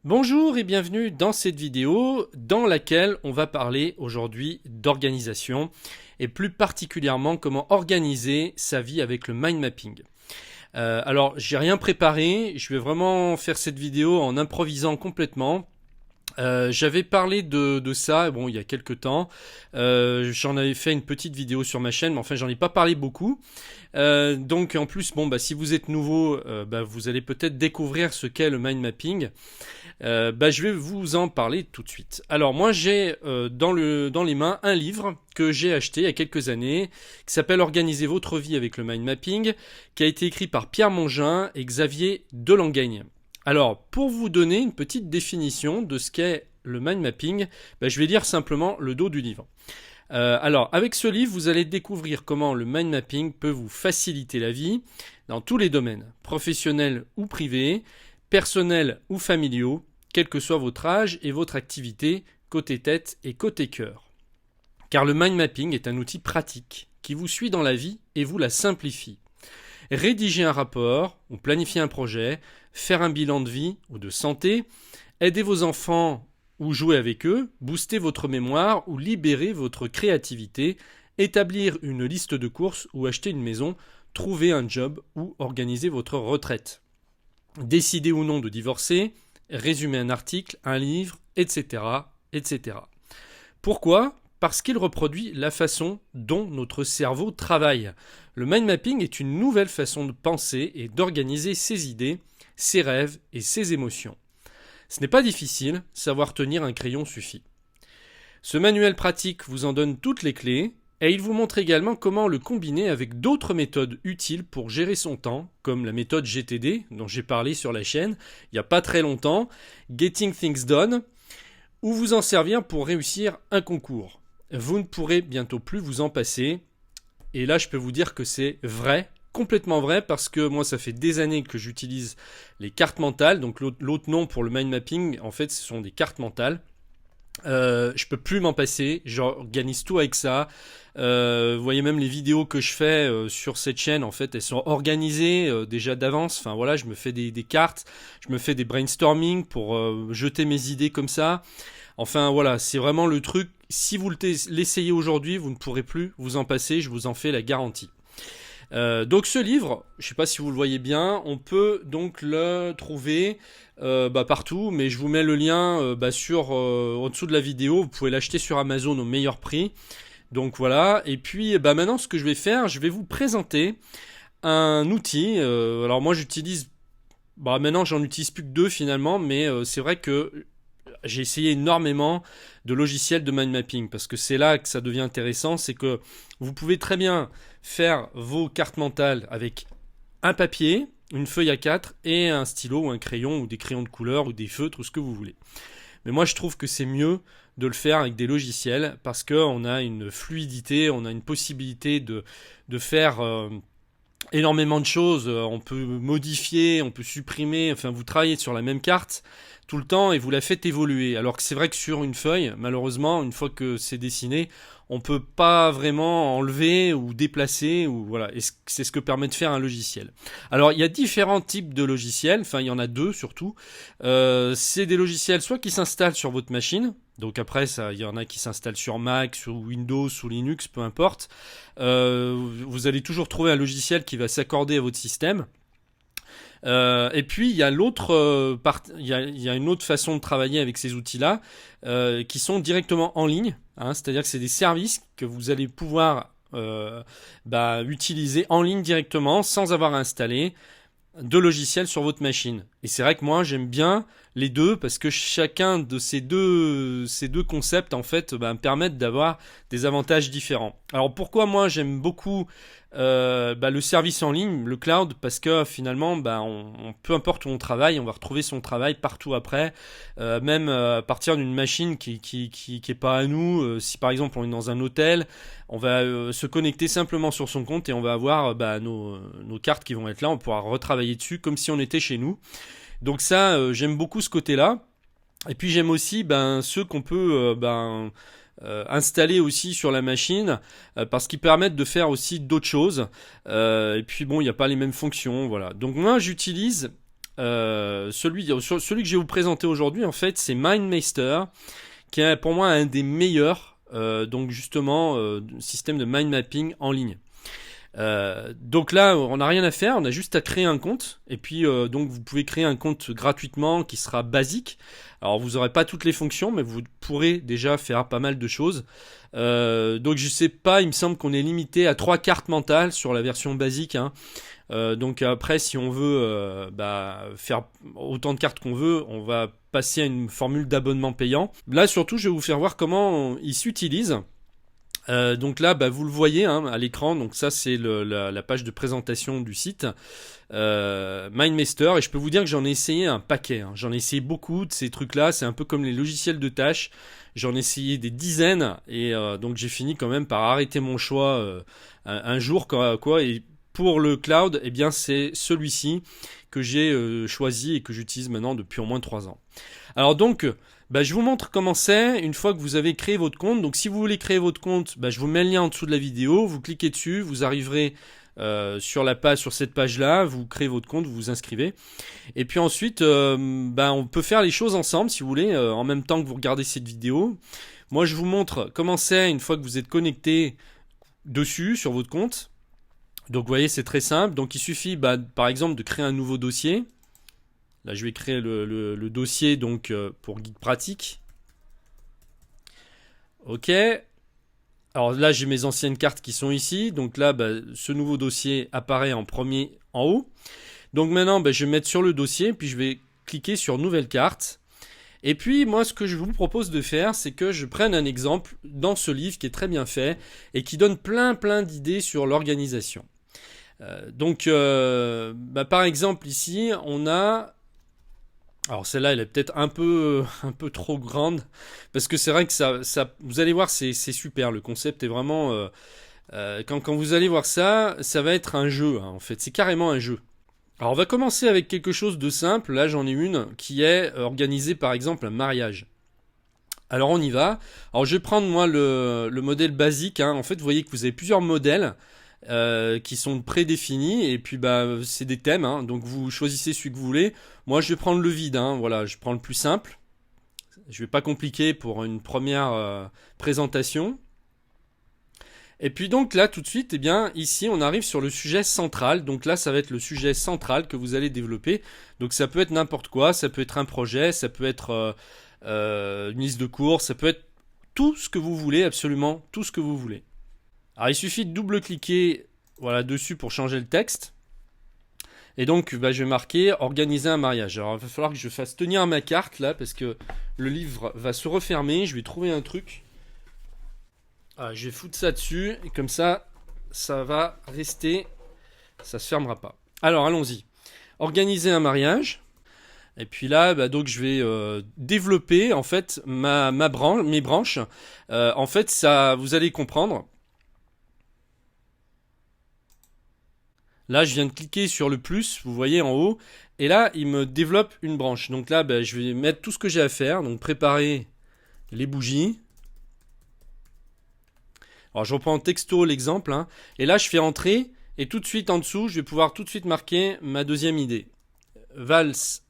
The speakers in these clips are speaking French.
Bonjour et bienvenue dans cette vidéo dans laquelle on va parler aujourd'hui d'organisation et plus particulièrement comment organiser sa vie avec le mind mapping. Alors j'ai rien préparé, je vais vraiment faire cette vidéo en improvisant complètement. J'avais parlé de ça bon, il y a quelques temps. J'en avais fait une petite vidéo sur ma chaîne, mais enfin j'en ai pas parlé beaucoup. Donc en plus, si vous êtes nouveau, vous allez peut-être découvrir ce qu'est le mind mapping. Je vais vous en parler tout de suite. Alors moi j'ai dans les mains un livre que j'ai acheté il y a quelques années qui s'appelle Organiser votre vie avec le mind mapping, qui a été écrit par Pierre Mongin et Xavier Delangagne. Alors pour vous donner une petite définition de ce qu'est le mind mapping, je vais lire simplement le dos du livre. Alors avec ce livre vous allez découvrir comment le mind mapping peut vous faciliter la vie dans tous les domaines, professionnels ou privés, personnels ou familiaux, quel que soit votre âge et votre activité, côté tête et côté cœur. Car le mind mapping est un outil pratique qui vous suit dans la vie et vous la simplifie. Rédiger un rapport ou planifier un projet, faire un bilan de vie ou de santé, aider vos enfants ou jouer avec eux, booster votre mémoire ou libérer votre créativité, établir une liste de courses ou acheter une maison, trouver un job ou organiser votre retraite. Décider ou non de divorcer, résumer un article, un livre, etc., etc. Pourquoi ? Parce qu'il reproduit la façon dont notre cerveau travaille. Le mind mapping est une nouvelle façon de penser et d'organiser ses idées, ses rêves et ses émotions. Ce n'est pas difficile, savoir tenir un crayon suffit. Ce manuel pratique vous en donne toutes les clés et il vous montre également comment le combiner avec d'autres méthodes utiles pour gérer son temps, comme la méthode GTD dont j'ai parlé sur la chaîne il n'y a pas très longtemps, Getting Things Done, ou vous en servir pour réussir un concours. Vous ne pourrez bientôt plus vous en passer. Et là, je peux vous dire que c'est vrai, complètement vrai, parce que moi, ça fait des années que j'utilise les cartes mentales. Donc l'autre nom pour le mind mapping, en fait, ce sont des cartes mentales. Je peux plus m'en passer, j'organise tout avec ça. Vous voyez même les vidéos que je fais sur cette chaîne, en fait, elles sont organisées déjà d'avance. Enfin voilà, je me fais des cartes, je me fais des brainstorming pour jeter mes idées comme ça. Enfin voilà, c'est vraiment le truc. Si vous l'essayez aujourd'hui, vous ne pourrez plus vous en passer, je vous en fais la garantie. Donc ce livre, je ne sais pas si vous le voyez bien, on peut donc le trouver partout, mais je vous mets le lien en dessous de la vidéo. Vous pouvez l'acheter sur Amazon au meilleur prix. Donc voilà, et puis maintenant ce que je vais faire, je vais vous présenter un outil. Alors moi j'utilise, maintenant j'en utilise plus que deux finalement, mais c'est vrai que j'ai essayé énormément de logiciels de mind mapping parce que c'est là que ça devient intéressant, c'est que vous pouvez très bien faire vos cartes mentales avec un papier, une feuille A4 et un stylo ou un crayon ou des crayons de couleur ou des feutres ou ce que vous voulez. Mais moi je trouve que c'est mieux de le faire avec des logiciels parce qu'on a une fluidité, on a une possibilité de faire énormément de choses, on peut modifier, on peut supprimer, enfin vous travaillez sur la même carte tout le temps et vous la faites évoluer. Alors que c'est vrai que sur une feuille, malheureusement, une fois que c'est dessiné, on peut pas vraiment enlever ou déplacer, ou voilà, et c'est ce que permet de faire un logiciel. Alors il y a différents types de logiciels, enfin il y en a deux surtout. C'est des logiciels soit qui s'installent sur votre machine, donc après ça, il y en a qui s'installent sur Mac, sur Windows, sous Linux, peu importe. Vous allez toujours trouver un logiciel qui va s'accorder à votre système. Et puis il y a il y a une autre façon de travailler avec ces outils-là qui sont directement en ligne, c'est-à-dire que c'est des services que vous allez pouvoir utiliser en ligne directement sans avoir à installer de logiciels sur votre machine. Et c'est vrai que moi j'aime bien les deux parce que chacun de ces deux concepts en fait me permettent d'avoir des avantages différents. Alors pourquoi moi j'aime beaucoup le service en ligne, le cloud, parce que finalement peu importe où on travaille, on va retrouver son travail partout après, même à partir d'une machine qui est pas à nous. Si par exemple on est dans un hôtel, on va se connecter simplement sur son compte et on va avoir nos cartes qui vont être là, on pourra retravailler dessus comme si on était chez nous. Donc ça, j'aime beaucoup ce côté-là. Et puis j'aime aussi ceux qu'on peut installer aussi sur la machine parce qu'ils permettent de faire aussi d'autres choses. Et puis bon, il n'y a pas les mêmes fonctions, voilà. Donc moi, j'utilise celui que je vais vous présenter aujourd'hui, en fait, c'est MindMeister, qui est pour moi un des meilleurs, donc justement, système de mind mapping en ligne. Donc là, on n'a rien à faire, on a juste à créer un compte. Et puis, donc, vous pouvez créer un compte gratuitement qui sera basique. Alors, vous n'aurez pas toutes les fonctions, mais vous pourrez déjà faire pas mal de choses. Donc, je sais pas, il me semble qu'on est limité à 3 cartes mentales sur la version basique, hein. Donc après, si on veut faire autant de cartes qu'on veut, on va passer à une formule d'abonnement payant. Là, surtout, je vais vous faire voir comment il s'utilise. Donc là, vous le voyez, hein, à l'écran. Donc ça, c'est la page de présentation du site MindMeister. Et je peux vous dire que j'en ai essayé un paquet, hein. J'en ai essayé beaucoup de ces trucs-là. C'est un peu comme les logiciels de tâches. J'en ai essayé des dizaines. Et donc j'ai fini quand même par arrêter mon choix un jour, quoi. Et pour le cloud, eh bien, c'est celui-ci que j'ai choisi et que j'utilise maintenant depuis au moins 3 ans. Alors donc, je vous montre comment c'est une fois que vous avez créé votre compte. Donc si vous voulez créer votre compte, je vous mets le lien en dessous de la vidéo. Vous cliquez dessus, vous arriverez sur cette page-là. Vous créez votre compte, vous vous inscrivez. Et puis ensuite, on peut faire les choses ensemble si vous voulez, en même temps que vous regardez cette vidéo. Moi, je vous montre comment c'est une fois que vous êtes connecté dessus, sur votre compte. Donc vous voyez, c'est très simple. Donc il suffit par exemple de créer un nouveau dossier. Là je vais créer le dossier donc pour guide pratique. Ok. Alors là j'ai mes anciennes cartes qui sont ici. Donc là ce nouveau dossier apparaît en premier en haut. Donc maintenant je vais mettre sur le dossier. Puis je vais cliquer sur nouvelle carte. Et puis moi ce que je vous propose de faire, c'est que je prenne un exemple dans ce livre qui est très bien fait et qui donne plein d'idées sur l'organisation. Par exemple ici on a, alors celle-là elle est peut-être un peu trop grande parce que c'est vrai que ça vous allez voir, c'est super, le concept est vraiment quand vous allez voir ça va être un jeu, hein, en fait c'est carrément un jeu. Alors on va commencer avec quelque chose de simple. Là j'en ai une qui est organiser par exemple un mariage. Alors on y va. Alors je vais prendre moi le modèle basique, hein. En fait vous voyez que vous avez plusieurs modèles qui sont prédéfinis et puis c'est des thèmes, hein. Donc vous choisissez celui que vous voulez. Moi je vais prendre le vide, hein. Voilà, je prends le plus simple. Je vais pas compliquer pour une première présentation. Et puis donc là tout de suite, ici on arrive sur le sujet central. Donc là ça va être le sujet central que vous allez développer. Donc ça peut être n'importe quoi, ça peut être un projet, ça peut être une liste de courses, ça peut être tout ce que vous voulez, absolument tout ce que vous voulez. Alors il suffit de double-cliquer dessus pour changer le texte. Et donc je vais marquer organiser un mariage. Alors il va falloir que je fasse tenir ma carte là parce que le livre va se refermer. Je vais trouver un truc. Je vais foutre ça dessus et comme ça va rester. Ça se fermera pas. Alors allons-y. Organiser un mariage. Et puis là, donc je vais développer en fait mes branches. En fait, ça, vous allez comprendre. Là, je viens de cliquer sur le plus, vous voyez en haut, et là, il me développe une branche. Donc là, je vais mettre tout ce que j'ai à faire. Donc préparer les bougies. Alors je reprends texto l'exemple, hein. Et là, je fais entrer, et tout de suite en dessous, je vais pouvoir tout de suite marquer ma deuxième idée. Valse.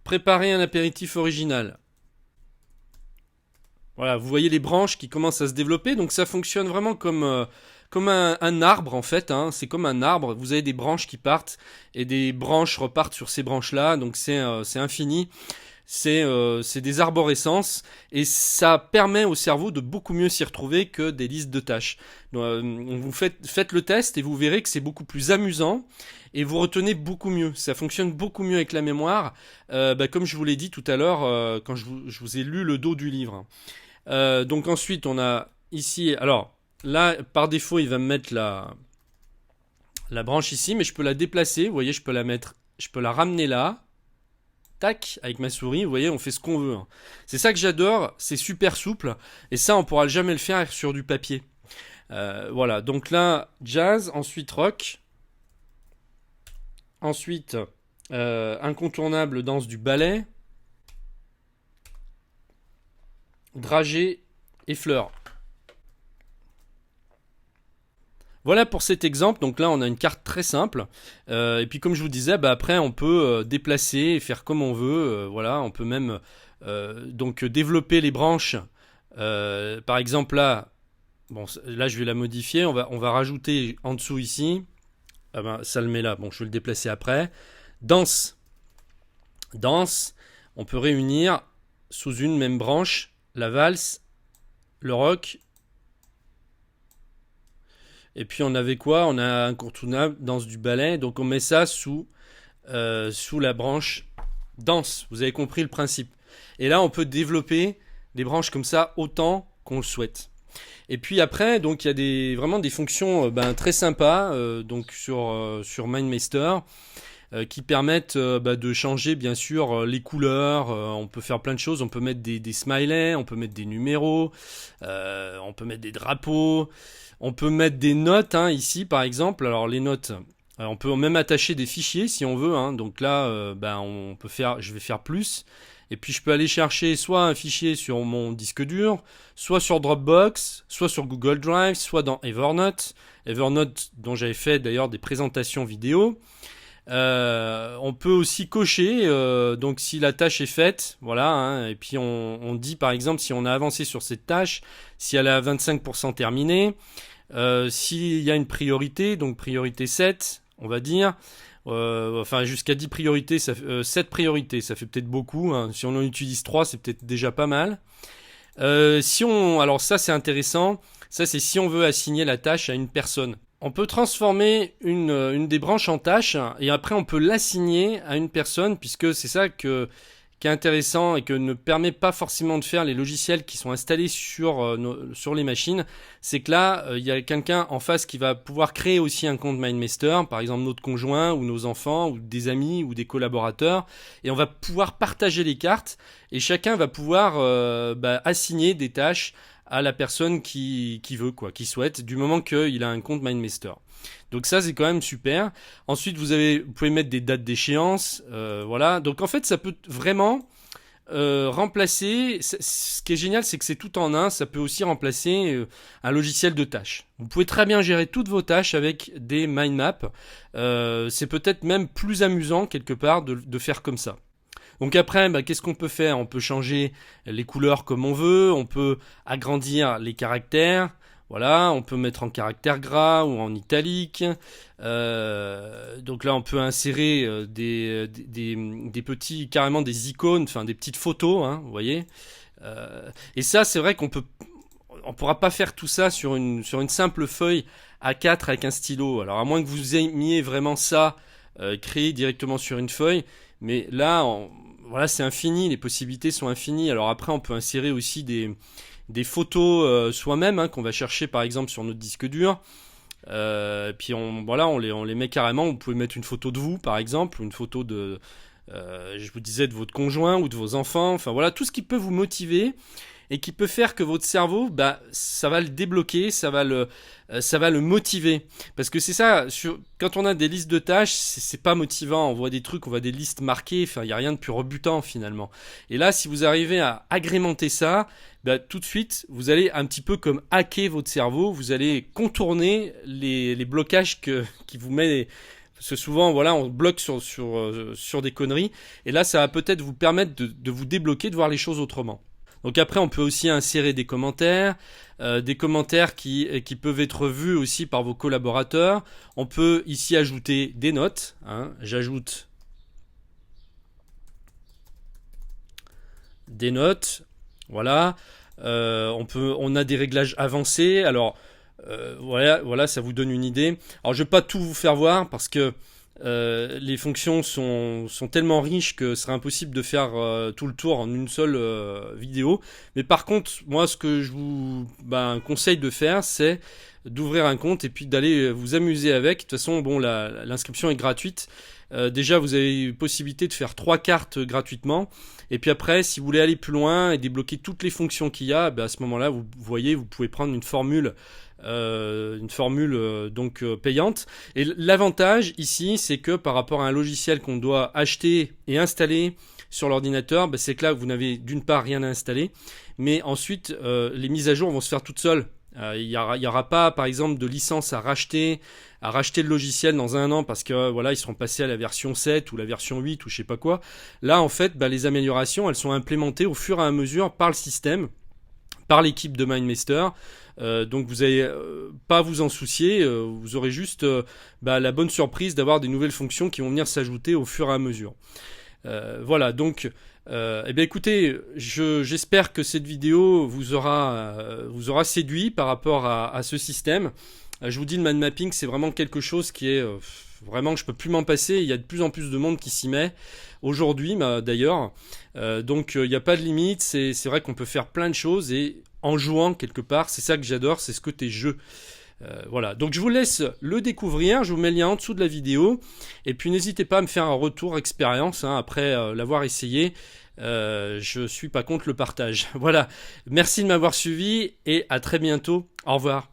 Préparer un apéritif original. Voilà, vous voyez les branches qui commencent à se développer, donc ça fonctionne vraiment comme un arbre en fait, hein. C'est comme un arbre, vous avez des branches qui partent et des branches repartent sur ces branches-là, donc c'est infini. C'est des arborescences et ça permet au cerveau de beaucoup mieux s'y retrouver que des listes de tâches. Donc, vous faites le test et vous verrez que c'est beaucoup plus amusant et vous retenez beaucoup mieux. Ça fonctionne beaucoup mieux avec la mémoire, comme je vous l'ai dit tout à l'heure quand je vous ai lu le dos du livre. Donc ensuite on a ici, alors là par défaut il va me mettre la branche ici, mais je peux la déplacer, vous voyez, je peux la ramener là. Tac, avec ma souris, vous voyez, on fait ce qu'on veut, hein. C'est ça que j'adore, c'est super souple, et ça on pourra jamais le faire sur du papier. Voilà, donc là, jazz, ensuite rock, ensuite incontournable danse du ballet, dragée et fleurs. Voilà pour cet exemple. Donc là, on a une carte très simple. Et puis comme je vous disais, après on peut déplacer et faire comme on veut. Voilà, on peut même donc développer les branches. Par exemple là, bon, là je vais la modifier. On va rajouter en dessous ici. Ah ben, ça le met là. Bon, je vais le déplacer après. Danse, danse. On peut réunir sous une même branche la valse, le rock. Et puis on avait quoi? On a incontournable, danse du ballet. Donc on met ça sous la branche danse. Vous avez compris le principe. Et là on peut développer des branches comme ça autant qu'on le souhaite. Et puis après, donc il y a vraiment des fonctions très sympas donc sur MindMeister qui permettent de changer bien sûr les couleurs. On peut faire plein de choses. On peut mettre des smileys, on peut mettre des numéros, on peut mettre des drapeaux. On peut mettre des notes ici par exemple. Alors les notes, on peut même attacher des fichiers si on veut. Donc là, on peut faire. Je vais faire plus. Et puis je peux aller chercher soit un fichier sur mon disque dur, soit sur Dropbox, soit sur Google Drive, soit dans Evernote. Evernote dont j'avais fait d'ailleurs des présentations vidéo. On peut aussi cocher, donc si la tâche est faite, voilà, et puis on dit par exemple si on a avancé sur cette tâche, si elle est à 25% terminée, s'il y a une priorité, donc priorité 7, on va dire, enfin jusqu'à 10 priorités, 7 priorités, ça fait peut-être beaucoup, si on en utilise 3, c'est peut-être déjà pas mal. Alors ça c'est intéressant, ça c'est si on veut assigner la tâche à une personne. On peut transformer une des branches en tâche et après on peut l'assigner à une personne puisque c'est ça qui est intéressant et que ne permet pas forcément de faire les logiciels qui sont installés sur les machines. C'est que là, il y a quelqu'un en face qui va pouvoir créer aussi un compte MindMeister, par exemple notre conjoint ou nos enfants ou des amis ou des collaborateurs et on va pouvoir partager les cartes et chacun va pouvoir assigner des tâches à la personne qui veut, qui souhaite, du moment qu'il a un compte MindMeister. Donc ça, c'est quand même super. Ensuite, vous pouvez mettre des dates d'échéance, voilà. Donc en fait, ça peut vraiment remplacer. Ce qui est génial, c'est que c'est tout en un. Ça peut aussi remplacer un logiciel de tâches. Vous pouvez très bien gérer toutes vos tâches avec des mind maps. C'est peut-être même plus amusant quelque part de faire comme ça. Donc après, qu'est-ce qu'on peut faire? On peut changer les couleurs comme on veut, on peut agrandir les caractères, voilà, on peut mettre en caractère gras ou en italique. Donc là, on peut insérer des petits, carrément des icônes, enfin des petites photos, vous voyez. Et ça, c'est vrai on pourra pas faire tout ça sur une simple feuille A4 avec un stylo. Alors à moins que vous aimiez vraiment ça créé directement sur une feuille, mais là, voilà, c'est infini, les possibilités sont infinies. Alors après, on peut insérer aussi des photos soi-même qu'on va chercher par exemple sur notre disque dur. Puis on les met carrément. Vous pouvez mettre une photo de vous par exemple, une photo je vous disais, de votre conjoint ou de vos enfants. Enfin voilà, tout ce qui peut vous motiver et qui peut faire que votre cerveau, ça va le débloquer, ça va le motiver. Parce que c'est ça, quand on a des listes de tâches, c'est pas motivant. On voit des trucs, on voit des listes marquées, enfin, il n'y a rien de plus rebutant finalement. Et là, si vous arrivez à agrémenter ça, tout de suite, vous allez un petit peu comme hacker votre cerveau, vous allez contourner les blocages qui vous met. Parce que souvent, voilà, on bloque sur des conneries. Et là, ça va peut-être vous permettre de vous débloquer, de voir les choses autrement. Donc après, on peut aussi insérer des commentaires qui peuvent être vus aussi par vos collaborateurs. On peut ici ajouter des notes. J'ajoute des notes. Voilà. On a des réglages avancés. Alors voilà, ça vous donne une idée. Alors je vais pas tout vous faire voir parce que les fonctions sont tellement riches que ce serait impossible de faire tout le tour en une seule vidéo. Mais par contre, moi, ce que je vous conseille de faire, c'est d'ouvrir un compte et puis d'aller vous amuser avec. De toute façon, l'inscription est gratuite. Déjà, vous avez possibilité de faire 3 cartes gratuitement. Et puis après, si vous voulez aller plus loin et débloquer toutes les fonctions qu'il y a, à ce moment-là, vous voyez, vous pouvez prendre une formule payante. Et l'avantage ici, c'est que par rapport à un logiciel qu'on doit acheter et installer sur l'ordinateur, c'est que là, vous n'avez d'une part rien à installer, mais ensuite, les mises à jour vont se faire toutes seules. Il y aura pas, par exemple, de licence à racheter le logiciel dans un an parce que voilà, ils seront passés à la version 7 ou la version 8 ou je sais pas quoi. Là, en fait, les améliorations, elles sont implémentées au fur et à mesure par le système, par l'équipe de MindMeister. Donc vous n'allez pas vous en soucier, vous aurez juste la bonne surprise d'avoir des nouvelles fonctions qui vont venir s'ajouter au fur et à mesure. Voilà, donc eh bien écoutez, j'espère que cette vidéo vous aura séduit par rapport à ce système. Je vous dis, le mind mapping, c'est vraiment quelque chose qui est vraiment, je peux plus m'en passer. Il y a de plus en plus de monde qui s'y met aujourd'hui, d'ailleurs. Donc il n'y a pas de limite. C'est vrai qu'on peut faire plein de choses et en jouant quelque part, c'est ça que j'adore, c'est ce côté jeu. Voilà, donc je vous laisse le découvrir, je vous mets le lien en dessous de la vidéo, et puis n'hésitez pas à me faire un retour expérience après l'avoir essayé. Je suis pas contre le partage. Voilà, merci de m'avoir suivi et à très bientôt. Au revoir.